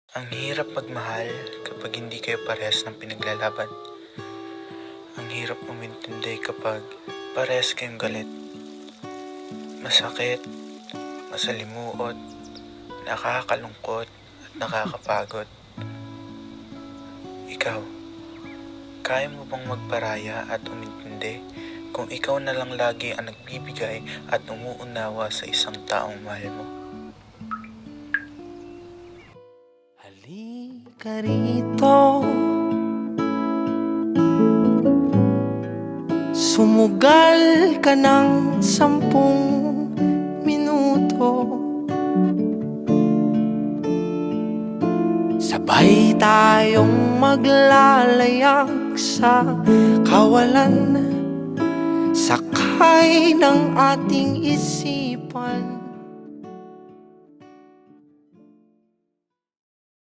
Ang hirap magmahal kapag hindi kayo parehas ng pinaglalaban. Ang hirap umintindi kapag parehas kayong galit. Masakit, masalimuot, nakakalungkot at nakakapagod. Ikaw, kaya mo bang magparaya at umintindi kung ikaw na lang lagi ang nagbibigay at umuunawa sa isang taong mahal mo? Halika rito, sumugal ka ng 10 minuto. Sabay tayong maglalayag sa kawalan, sakay ng ating isipan.